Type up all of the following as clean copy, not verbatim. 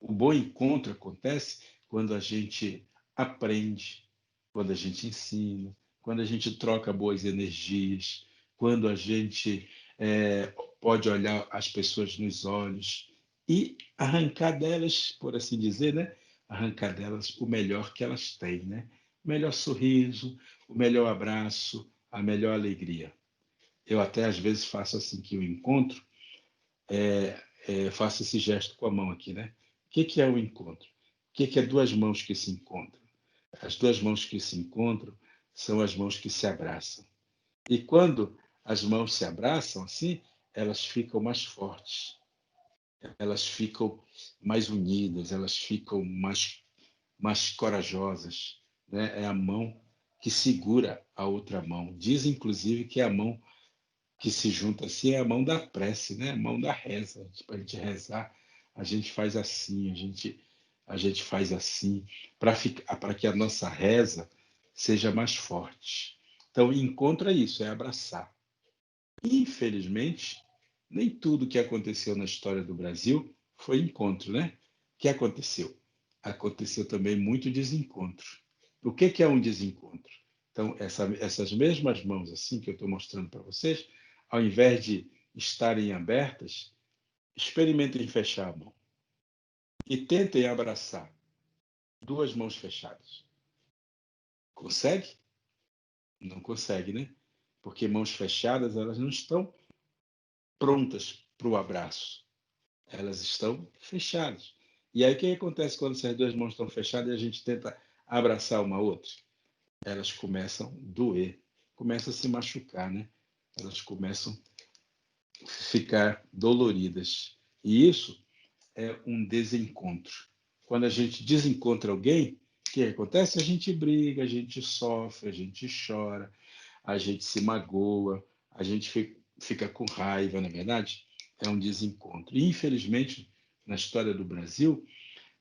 O bom encontro acontece quando a gente aprende, quando a gente ensina, quando a gente troca boas energias, quando a gente pode olhar as pessoas nos olhos e arrancar delas, por assim dizer, né? Arrancar delas o melhor que elas têm, né? O melhor sorriso, o melhor abraço, a melhor alegria. Eu até às vezes faço assim que o encontro, faço esse gesto com a mão aqui, né? O que que é o encontro? O que que é duas mãos que se encontram? As duas mãos que se encontram são as mãos que se abraçam. E quando as mãos se abraçam assim, elas ficam mais fortes, elas ficam mais unidas, elas ficam mais corajosas, né? É a mão que segura a outra mão. Diz inclusive que é a mão que se junta assim é a mão da prece, né? A mão da reza. Para a gente rezar, a gente faz assim, a gente faz assim, para que a nossa reza seja mais forte. Então, encontra isso, é abraçar. Infelizmente, nem tudo que aconteceu na história do Brasil foi encontro, né? O que aconteceu? Aconteceu também muito desencontro. O que que é um desencontro? Então, essas mesmas mãos assim que eu estou mostrando para vocês, ao invés de estarem abertas, experimentem fechar a mão e tentem abraçar duas mãos fechadas. Consegue? Não consegue, né? Porque mãos fechadas, elas não estão prontas para o abraço. Elas estão fechadas. E aí o que acontece quando essas duas mãos estão fechadas e a gente tenta abraçar uma outra? Elas começam a doer, começam a se machucar, né? Elas começam a ficar doloridas. E isso é um desencontro. Quando a gente desencontra alguém, o que acontece? A gente briga, a gente sofre, a gente chora, a gente se magoa, a gente fica com raiva, na verdade, é um desencontro. E, infelizmente, na história do Brasil,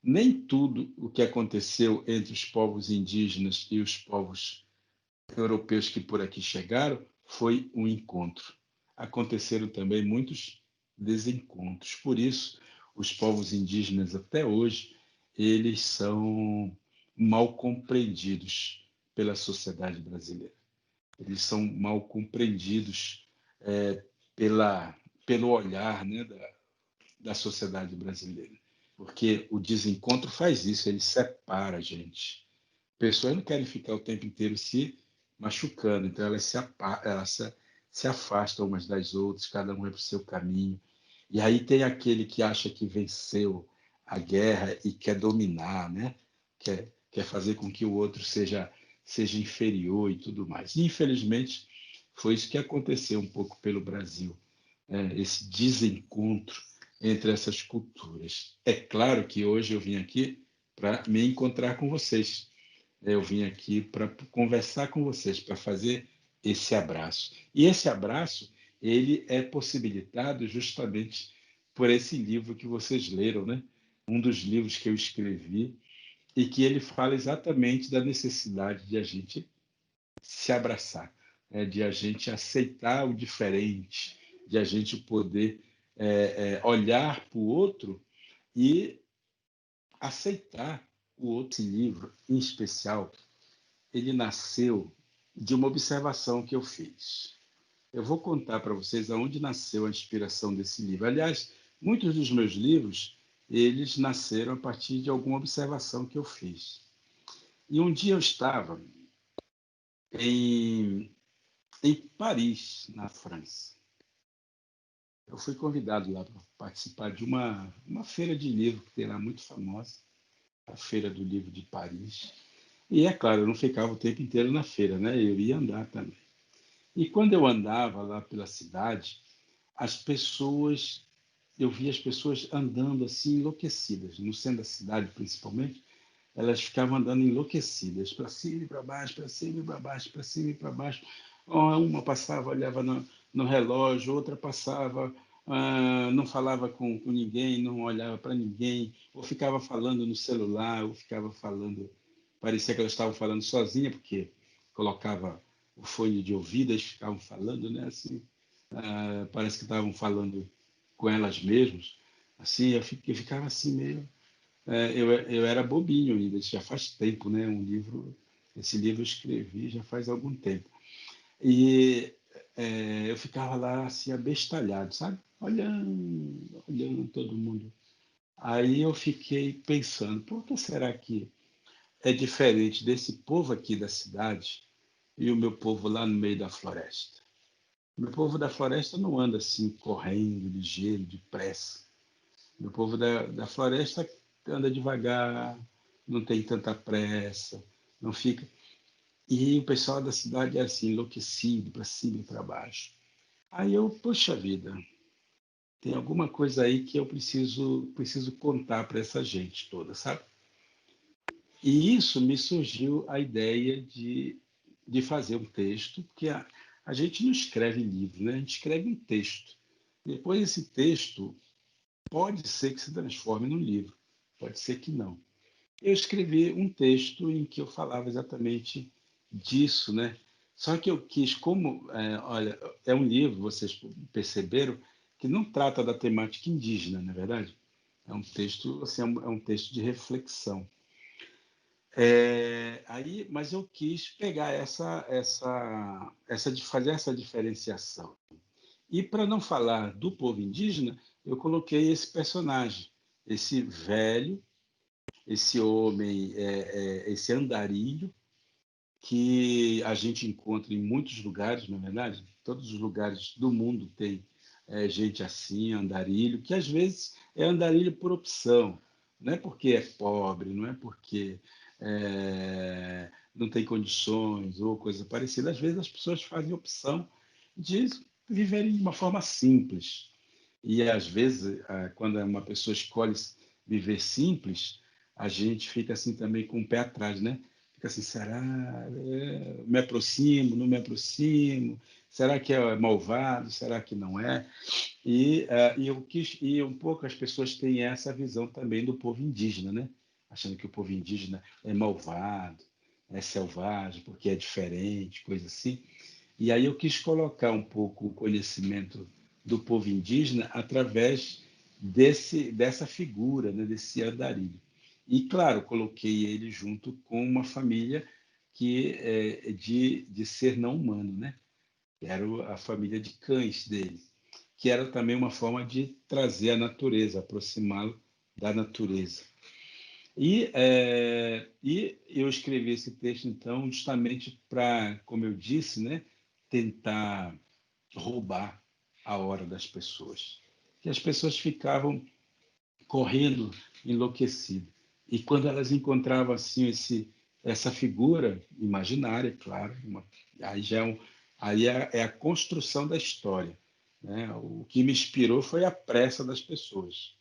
nem tudo o que aconteceu entre os povos indígenas e os povos europeus que por aqui chegaram foi um encontro. Aconteceram também muitos desencontros. Por isso, os povos indígenas até hoje, eles são mal compreendidos pela sociedade brasileira. Eles são mal compreendidos pela, pelo olhar, né, da sociedade brasileira. Porque o desencontro faz isso, ele separa a gente. Pessoas não querem ficar o tempo inteiro se machucando, então elas se afastam umas das outras, cada um vai para o seu caminho. E aí tem aquele que acha que venceu a guerra e quer dominar, né? Quer fazer com que o outro seja inferior e tudo mais. E, infelizmente, foi isso que aconteceu um pouco pelo Brasil, né? Esse desencontro entre essas culturas. É claro que hoje eu vim aqui para me encontrar com vocês. Eu vim aqui para conversar com vocês, para fazer esse abraço. E esse abraço, ele é possibilitado justamente por esse livro que vocês leram, né? Um dos livros que eu escrevi e que ele fala exatamente da necessidade de a gente se abraçar, né? De a gente aceitar o diferente, de a gente poder olhar para o outro e aceitar o outro. Esse livro, em especial, ele nasceu de uma observação que eu fiz. Eu vou contar para vocês aonde nasceu a inspiração desse livro. Aliás, muitos dos meus livros, eles nasceram a partir de alguma observação que eu fiz. E um dia eu estava em, em Paris, na França. Eu fui convidado lá para participar de uma feira de livro que tem lá muito famosa, a Feira do Livro de Paris. E é claro, eu não ficava o tempo inteiro na feira, né? Eu ia andar também. E quando eu andava lá pela cidade, as pessoas, eu via as pessoas andando assim enlouquecidas, no centro da cidade principalmente, elas ficavam andando enlouquecidas, para cima e para baixo, para cima e para baixo, para cima e para baixo. Uma passava, olhava no relógio, outra passava, não falava com ninguém, não olhava para ninguém, ou ficava falando no celular, ou ficava falando, parecia que elas estavam falando sozinha, porque colocava o fone de ouvido, eles ficavam falando, né, assim, parece que estavam falando com elas mesmas, assim, eu ficava assim meio. eu era bobinho ainda, já faz tempo, né? Esse livro eu escrevi já faz algum tempo. E eu ficava lá assim, abestalhado, sabe? Olhando todo mundo. Aí eu fiquei pensando, por que será que é diferente desse povo aqui da cidade e o meu povo lá no meio da floresta? O meu povo da floresta não anda assim, correndo, ligeiro, depressa. O meu povo da floresta anda devagar, não tem tanta pressa, não fica. E o pessoal da cidade é assim, enlouquecido, para cima e para baixo. Aí eu, poxa vida, tem alguma coisa aí que eu preciso contar para essa gente toda, sabe? E isso me surgiu a ideia de fazer um texto, porque a gente não escreve livro, né? A gente escreve um texto. Depois esse texto pode ser que se transforme num livro, pode ser que não. Eu escrevi um texto em que eu falava exatamente disso, né? Só que eu quis, olha, é um livro, vocês perceberam, que não trata da temática indígena, não é verdade? É um texto, assim, é um texto de reflexão. Mas eu quis pegar de fazer essa diferenciação. E para não falar do povo indígena, eu coloquei esse personagem, esse velho, esse homem, esse andarilho, que a gente encontra em muitos lugares, na verdade, todos os lugares do mundo tem gente assim, andarilho, que às vezes é andarilho por opção, não é porque é pobre, não é porque não tem condições ou coisa parecida. Às vezes as pessoas fazem opção de viverem de uma forma simples. E às vezes, quando uma pessoa escolhe viver simples, a gente fica assim também com o pé atrás, né? Fica assim, será? Me aproximo, não me aproximo? Será que é malvado? Será que não é? E um pouco as pessoas têm essa visão também do povo indígena, né? Achando que o povo indígena é malvado, é selvagem, porque é diferente, coisa assim. E aí eu quis colocar um pouco o conhecimento do povo indígena através dessa figura, né, desse andarilho. E, claro, coloquei ele junto com uma família que é de ser não humano, né? Era a família de cães dele, que era também uma forma de trazer a natureza, aproximá-lo da natureza. E eu escrevi esse texto, então, justamente para, como eu disse, né, tentar roubar a hora das pessoas. Que as pessoas ficavam correndo enlouquecidas. E quando elas encontravam assim essa figura imaginária, claro, aí já é a construção da história, né? O que me inspirou foi a pressa das pessoas.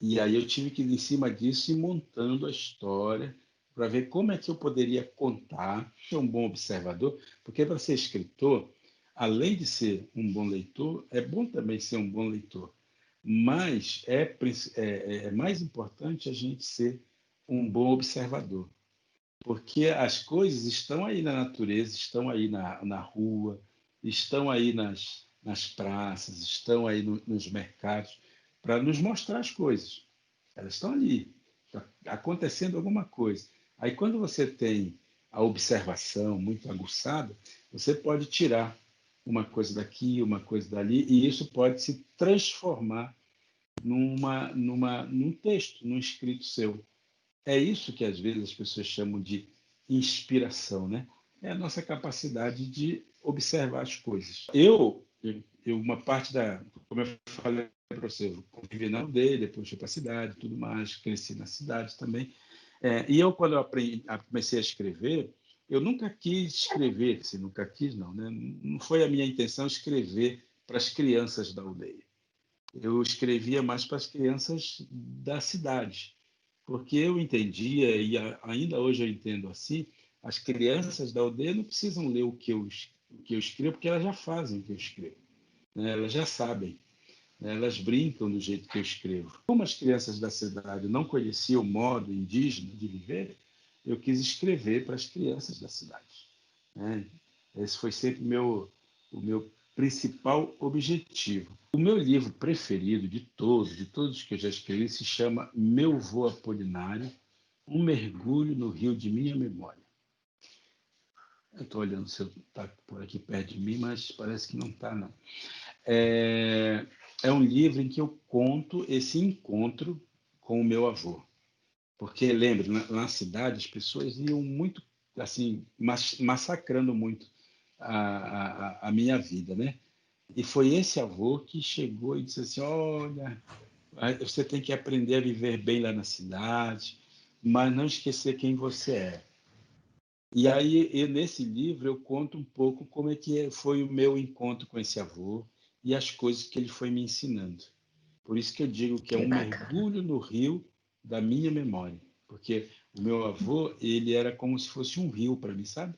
E aí eu tive que ir em cima disso e montando a história para ver como é que eu poderia contar, ser um bom observador, porque para ser escritor, além de ser um bom leitor, é bom também ser um bom leitor, mas é mais importante a gente ser um bom observador, porque as coisas estão aí na natureza, estão aí na rua, estão aí nas praças, estão aí nos mercados, para nos mostrar as coisas. Elas estão ali, está acontecendo alguma coisa. Aí, quando você tem a observação muito aguçada, você pode tirar uma coisa daqui, uma coisa dali, e isso pode se transformar num texto, num escrito seu. É isso que às vezes as pessoas chamam de inspiração, né? É a nossa capacidade de observar as coisas. Uma parte como eu falei para você, eu convivi na aldeia, depois fui para a cidade, tudo mais, cresci na cidade também. E quando eu comecei a escrever, eu nunca quis escrever, se nunca quis, não, né? Não foi a minha intenção escrever para as crianças da aldeia. Eu escrevia mais para as crianças da cidade, porque eu entendia, e ainda hoje eu entendo assim, as crianças da aldeia não precisam ler o que eu escrevo, porque elas já fazem o que eu escrevo, né? Elas já sabem, né? Elas brincam do jeito que eu escrevo. Como as crianças da cidade não conheciam o modo indígena de viver, eu quis escrever para as crianças da cidade, né? Esse foi sempre o meu principal objetivo. O meu livro preferido de todos que eu já escrevi, se chama Meu Vô Apolinário, um mergulho no rio de minha memória. Eu estou olhando se está por aqui perto de mim, mas parece que não está, não. É um livro em que eu conto esse encontro com o meu avô. Porque, lembre, na cidade as pessoas iam muito, assim, massacrando muito a minha vida, né? E foi esse avô que chegou e disse assim, olha, você tem que aprender a viver bem lá na cidade, mas não esquecer quem você é. E aí, nesse livro, eu conto um pouco como é que foi o meu encontro com esse avô e as coisas que ele foi me ensinando. Por isso que eu digo que é Que um bacana. mergulho no rio da minha memória, porque o meu avô, ele era como se fosse um rio para mim, sabe?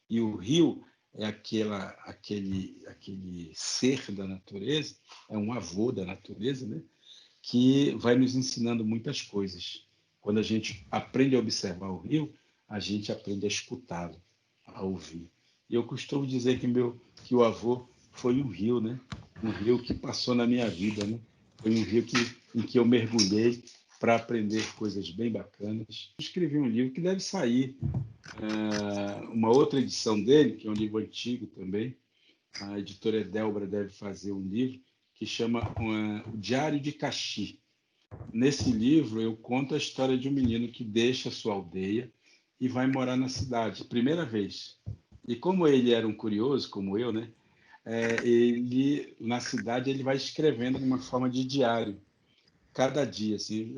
E o rio é aquele ser da natureza, é um avô da natureza, né? Que vai nos ensinando muitas coisas. Quando a gente aprende a observar o rio, a gente aprende a escutá-lo, a ouvir. E eu costumo dizer que o avô foi um rio, né? Um rio que passou na minha vida, né? Foi um rio em que eu mergulhei para aprender coisas bem bacanas. Eu escrevi um livro que deve sair, uma outra edição dele, que é um livro antigo também. A editora Edelbra deve fazer um livro que chama O Diário de Caxi. Nesse livro, eu conto a história de um menino que deixa a sua aldeia e vai morar na cidade, primeira vez. E como ele era um curioso, como eu, né? Ele na cidade ele vai escrevendo de uma forma de diário, cada dia, assim.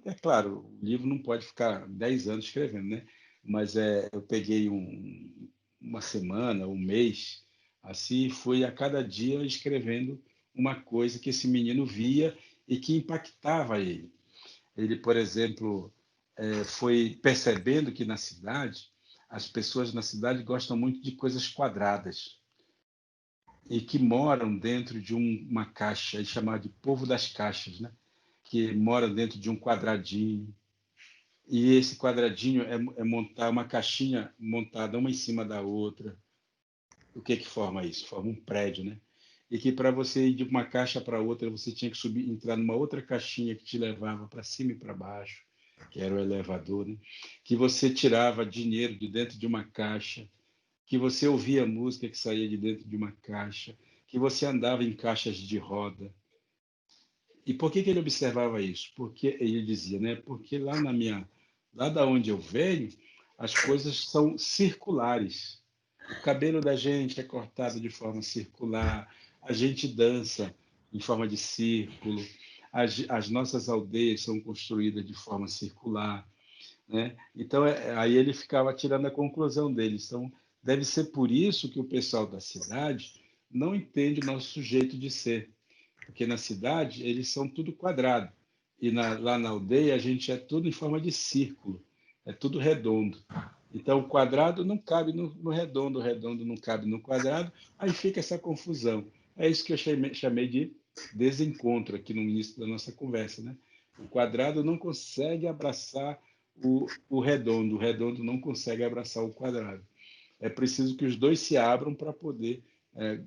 É claro, o livro não pode ficar 10 anos escrevendo, né? Mas eu peguei uma semana, um mês, assim, e fui a cada dia escrevendo uma coisa que esse menino via e que impactava ele. Ele, por exemplo, foi percebendo que na cidade, as pessoas na cidade gostam muito de coisas quadradas e que moram dentro de uma caixa, é chamado de povo das caixas, né? Que mora dentro de um quadradinho. E esse quadradinho é montar uma caixinha montada uma em cima da outra. O que que forma isso? Forma um prédio, né? E que para você ir de uma caixa para outra, você tinha que subir, entrar numa outra caixinha que te levava para cima e para baixo, que era o elevador, né? Que você tirava dinheiro de dentro de uma caixa, que você ouvia música que saía de dentro de uma caixa, que você andava em caixas de roda. E por que que ele observava isso? Porque ele dizia, né? Porque lá da onde eu venho, as coisas são circulares. O cabelo da gente é cortado de forma circular, a gente dança em forma de círculo, as nossas aldeias são construídas de forma circular, né? Então, aí ele ficava tirando a conclusão dele. Então, deve ser por isso que o pessoal da cidade não entende o nosso jeito de ser, porque na cidade eles são tudo quadrado e lá na aldeia a gente é tudo em forma de círculo, é tudo redondo. Então o quadrado não cabe no redondo, o redondo não cabe no quadrado, aí fica essa confusão. É isso que eu chamei de desencontro aqui no início da nossa conversa, né? O quadrado não consegue abraçar o redondo não consegue abraçar o quadrado. É preciso que os dois se abram para poder é,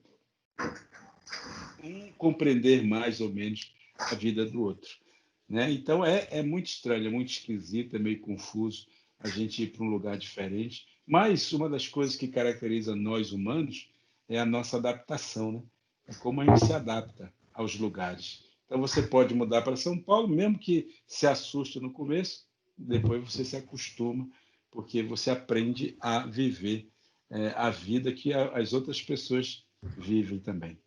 compreender mais ou menos a vida do outro, né? Então é muito estranho, é muito esquisito, é meio confuso a gente ir para um lugar diferente. Mas uma das coisas que caracteriza nós humanos é a nossa adaptação, né? É como a gente se adapta aos lugares. Então você pode mudar para São Paulo, mesmo que se assuste no começo, depois você se acostuma, porque você aprende a viver a vida que as outras pessoas vivem também.